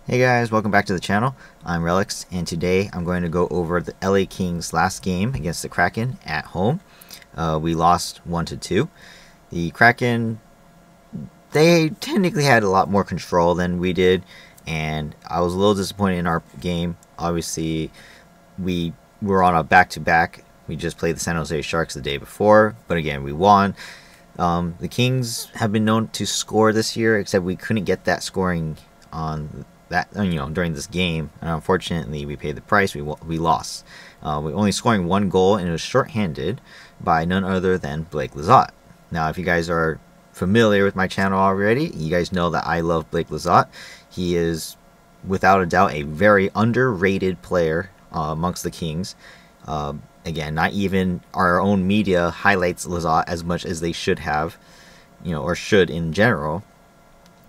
Hey guys, welcome back to the channel. I'm Relix, and today I'm going to go over the LA Kings last game against the Kraken at home. We lost 1-2. The Kraken, they technically had a lot more control than we did, and I was a little disappointed in our game. Obviously, we were on a back-to-back. We just played the San Jose Sharks the day before, but again, we won. The Kings have been known to score this year, except we couldn't get that scoring on that during this game, and unfortunately we paid the price. We lost. We only scoring one goal, and it was shorthanded by none other than Blake Lizotte. Now, if you guys are familiar with my channel already, you guys know that I love Blake Lizotte. He is without a doubt a very underrated player amongst the Kings. Again, not even our own media highlights Lizotte as much as they should have, or should in general.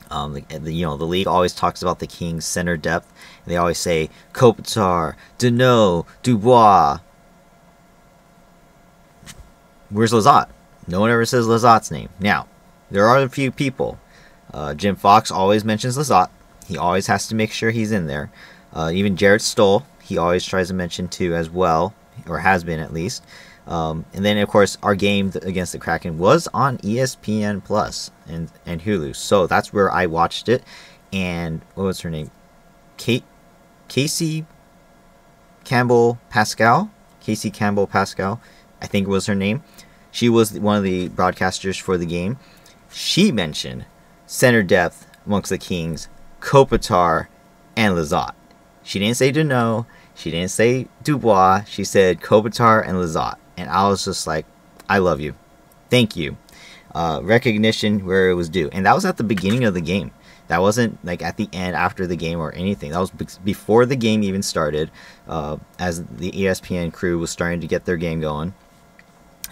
The league always talks about the Kings' center depth. They always say Kopitar, Deneau, Dubois. Where's Lizotte? No one ever says Lizotte's name. Now, there are a few people. Jim Fox always mentions Lizotte. He always has to make sure he's in there. Even Jared Stoll, he always tries to mention too as well, or has been at least. And then, of course, our game against the Kraken was on ESPN Plus and Hulu. So that's where I watched it. And what was her name? Casey Campbell Pascal? Casey Campbell Pascal, I think was her name. She was one of the broadcasters for the game. She mentioned center depth amongst the Kings, Kopitar, and Lizotte. She didn't say Deneau. She didn't say Dubois. She said Kopitar and Lizotte. And I was just like, I love you. Thank you. Recognition where it was due. And that was at the beginning of the game. That wasn't like at the end after the game or anything. That was before the game even started, as the ESPN crew was starting to get their game going.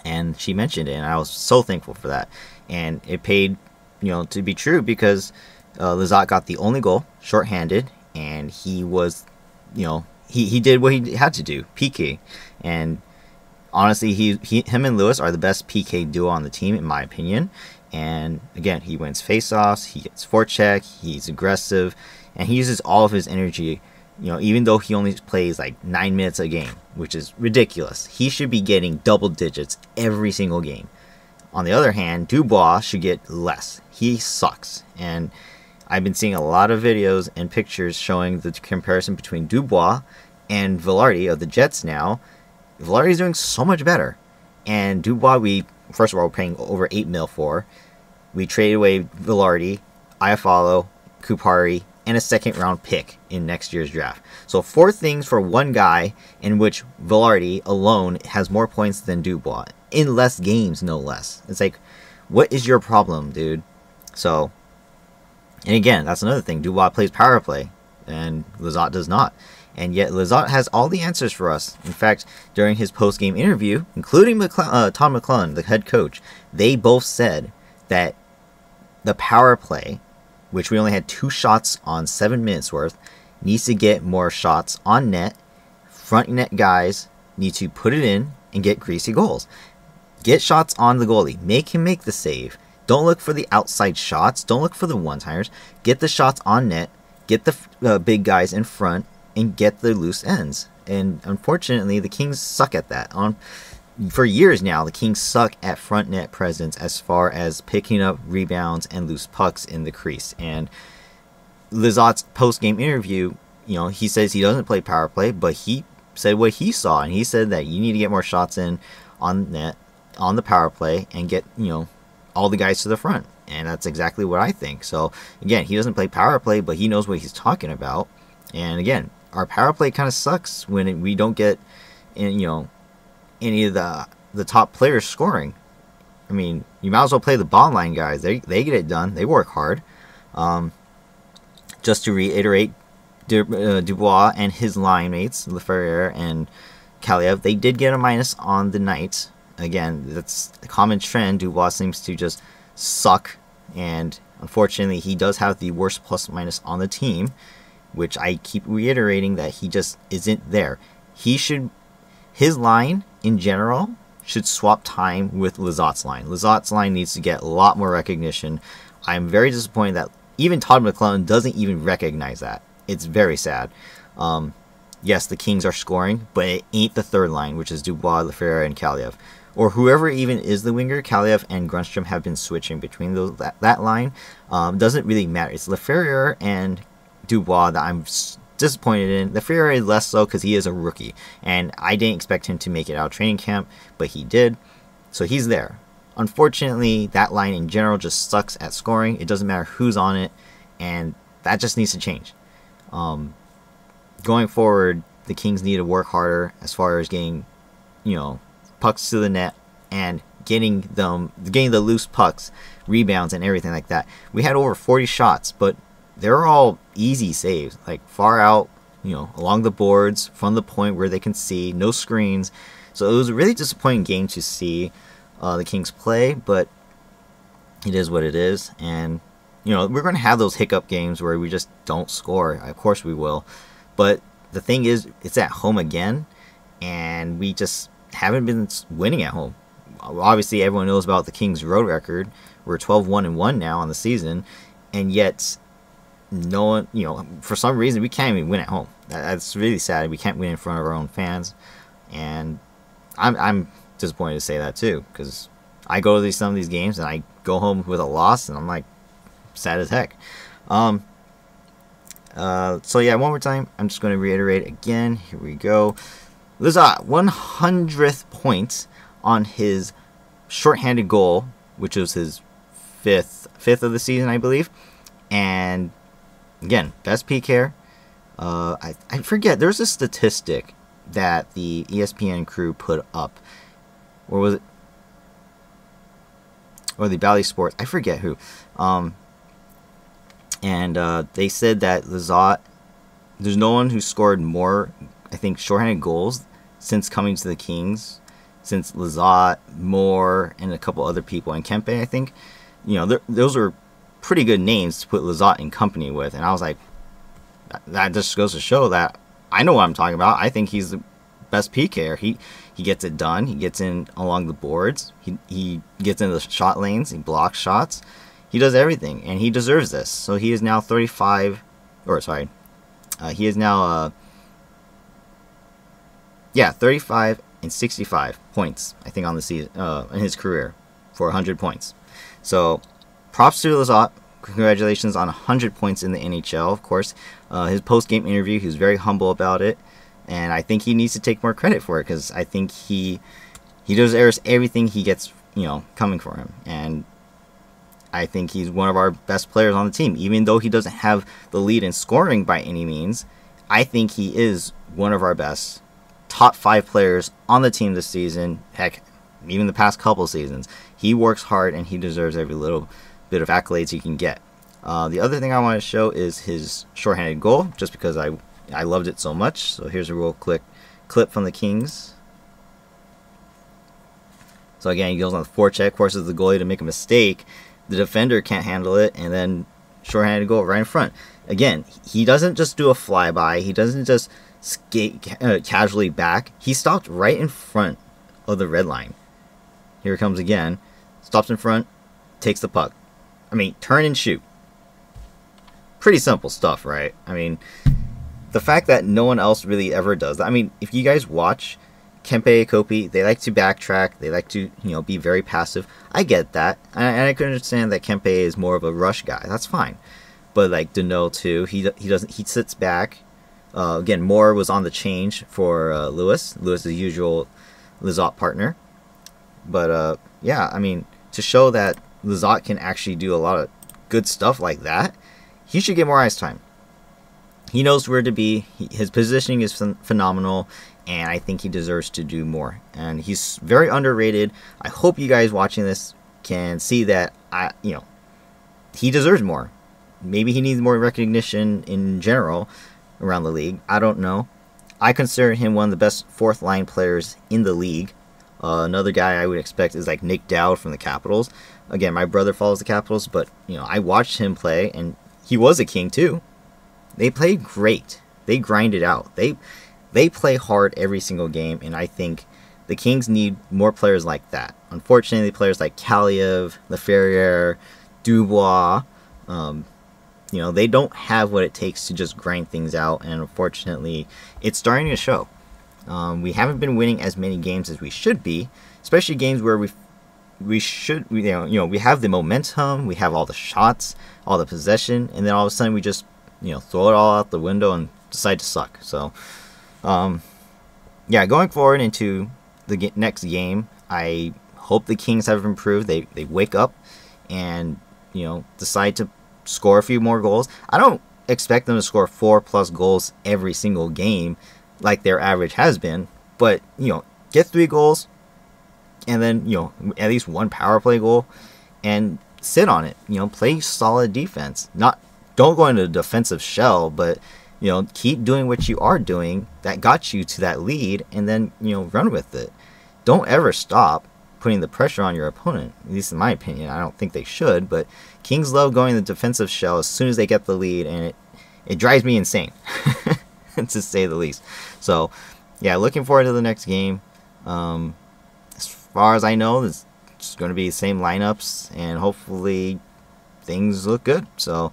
And she mentioned it, and I was so thankful for that. And it paid, to be true, because Lizotte got the only goal, shorthanded, and he was, he did what he had to do, PK. And honestly, him and Lewis are the best PK duo on the team, in my opinion. And again, he wins faceoffs, he gets forecheck, he's aggressive, and he uses all of his energy. Even though he only plays like 9 minutes a game, which is ridiculous. He should be getting double digits every single game. On the other hand, Dubois should get less. He sucks. And I've been seeing a lot of videos and pictures showing the comparison between Dubois and Vilardi of the Jets now. Vilardi's doing so much better. And Dubois, first of all, we're paying over $8 million for. We traded away Vilardi, Iafallo, Kupari, and a second-round pick in next year's draft. So 4 things for one guy, in which Vilardi alone has more points than Dubois. In less games, no less. It's like, what is your problem, dude? So, and again, that's another thing. Dubois plays power play, and Lizotte does not. And yet Lizotte has all the answers for us. In fact, during his post-game interview, including Tom McClellan, the head coach, they both said that the power play, which we only had 2 shots on 7 minutes worth, needs to get more shots on net. Front net guys need to put it in and get greasy goals. Get shots on the goalie. Make him make the save. Don't look for the outside shots. Don't look for the one-timers. Get the shots on net. Get the big guys in front and get the loose ends. And unfortunately, the Kings suck at that. For years now, the Kings suck at front net presence as far as picking up rebounds and loose pucks in the crease. And Lizotte's post-game interview, he says he doesn't play power play, but he said what he saw, and he said that you need to get more shots in on net, on the power play, and get, all the guys to the front. And that's exactly what I think. So, again, he doesn't play power play, but he knows what he's talking about. And again, our power play kind of sucks when we don't get, any of the top players scoring. I mean, you might as well play the bottom line guys. They get it done. They work hard. Just to reiterate, Dubois and his line mates, Lefebvre and Kaliev, they did get a minus on the night. Again, that's a common trend. Dubois seems to just suck, and unfortunately, he does have the worst plus minus on the team, which I keep reiterating that he just isn't there. His line in general should swap time with Lizotte's line. Lizotte's line needs to get a lot more recognition. I'm very disappointed that even Todd McClellan doesn't even recognize that. It's very sad. Yes, the Kings are scoring, but it ain't the third line, which is Dubois, Lafreniere, and Kaliev. Or whoever even is the winger. Kaliev and Grundstrom have been switching between that line. Doesn't really matter. It's Lafreniere and Dubois that I'm disappointed in. Lafreniere less so because he is a rookie. And I didn't expect him to make it out of training camp, but he did. So he's there. Unfortunately, that line in general just sucks at scoring. It doesn't matter who's on it. And that just needs to change. Going forward, the Kings need to work harder as far as getting, pucks to the net and getting the loose pucks, rebounds, and everything like that. We had over 40 shots, but they're all easy saves, like far out, along the boards, from the point where they can see, no screens. So it was a really disappointing game to see the Kings play, but it is what it is. And, we're going to have those hiccup games where we just don't score. Of course we will. But the thing is, it's at home again, and we just haven't been winning at home. Obviously, everyone knows about the Kings' road record. We're 12-1-1 now on the season, and yet no one, for some reason, we can't even win at home. That's really sad. We can't win in front of our own fans, and I'm disappointed to say that too, because I go to some of these games and I go home with a loss, and I'm like sad as heck. So yeah, one more time, I'm just going to reiterate again. Here we go. Lizotte, 100th point on his shorthanded goal, which was his fifth of the season, I believe. And again, best PK. I forget. There's a statistic that the ESPN crew put up, or was it, or the Bally Sports? I forget who. And they said that Lizotte, there's no one who scored more, I think, shorthanded goals since coming to the Kings, since Lizotte, Moore, and a couple other people, and Kempe, I think. Those are pretty good names to put Lizotte in company with. And I was like, that just goes to show that I know what I'm talking about. I think he's the best PKer. He gets it done. He gets in along the boards. He gets in the shot lanes. He blocks shots. He does everything, and he deserves this. So he is now 35, or sorry, he is now 35 and 65 points, I think, on the season, in his career, for 100 points. So props to Lizotte. Congratulations on 100 points in the NHL. Of course, his post-game interview, he was very humble about it, and I think he needs to take more credit for it, because I think he deserves everything he gets, coming for him. And I think he's one of our best players on the team. Even though he doesn't have the lead in scoring by any means, I think he is one of our best top 5 players on the team this season. Heck, even the past couple seasons. He works hard, and he deserves every little bit of accolades he can get. The other thing I want to show is his shorthanded goal, just because I loved it so much. So here's a real quick clip from the Kings. So again, he goes on the forecheck, forces the goalie to make a mistake. The defender can't handle it, and then shorthanded goal right in front. Again, he doesn't just do a flyby. He doesn't just skate casually back. He stopped right in front of the red line. Here it comes again. Stops in front, takes the puck. I mean, turn and shoot. Pretty simple stuff, right? I mean, the fact that no one else really ever does that. I mean, if you guys watch Kempe, Kopi, they like to backtrack. They like to, be very passive. I get that. And I can understand that Kempe is more of a rush guy. That's fine. But like Deneau too, he doesn't. He sits back. Again, Moore was on the change for Lewis. Lewis is the usual Lizotte partner. But yeah, I mean, to show that Lizotte can actually do a lot of good stuff like that, he should get more ice time. He knows where to be. His positioning is phenomenal, and I think he deserves to do more. And he's very underrated. I hope you guys watching this can see that he deserves more. Maybe he needs more recognition in general around the league. I don't know. I consider him one of the best fourth line players in the league. Another guy I would expect is like Nick Dowd from the Capitals. Again, my brother follows the Capitals, but I watched him play, and he was a King too. They played great. They grind it out. They play hard every single game, and I think the Kings need more players like that. Unfortunately, players like Kaliev, Lafreniere, Dubois, You know, they don't have what it takes to just grind things out, and unfortunately, it's starting to show. We haven't been winning as many games as we should be, especially games where we have the momentum, we have all the shots, all the possession, and then all of a sudden we just, throw it all out the window and decide to suck. So, yeah, going forward into the next game, I hope the Kings have improved. They wake up and, decide to score a few more goals. I don't expect them to score 4+ goals every single game like their average has been, but, get 3 goals and then, at least 1 power play goal and sit on it. Play solid defense. Don't go into a defensive shell, but, keep doing what you are doing that got you to that lead, and then, run with it. Don't ever stop putting the pressure on your opponent. At least in my opinion, I don't think they should, but Kings love going the defensive shell as soon as they get the lead, and it drives me insane, to say the least. So, yeah, looking forward to the next game. As far as I know, it's going to be the same lineups, and hopefully things look good. So,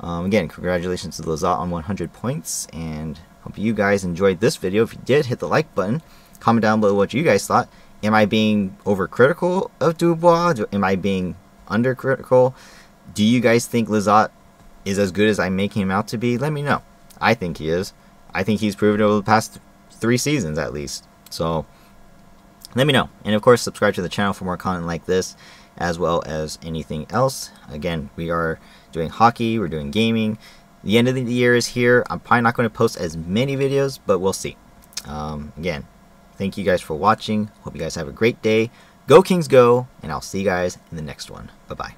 again, congratulations to Lizotte on 100 points, and hope you guys enjoyed this video. If you did, hit the like button. Comment down below what you guys thought. Am I being overcritical of Dubois? Am I being undercritical? Do you guys think Lizotte is as good as I'm making him out to be? Let me know. I think he is. I think he's proven over the past 3 seasons at least. So, let me know. And of course, subscribe to the channel for more content like this, as well as anything else. Again, we are doing hockey, we're doing gaming. The end of the year is here. I'm probably not going to post as many videos, but we'll see. Again, thank you guys for watching. Hope you guys have a great day. Go Kings go, and I'll see you guys in the next one. Bye-bye.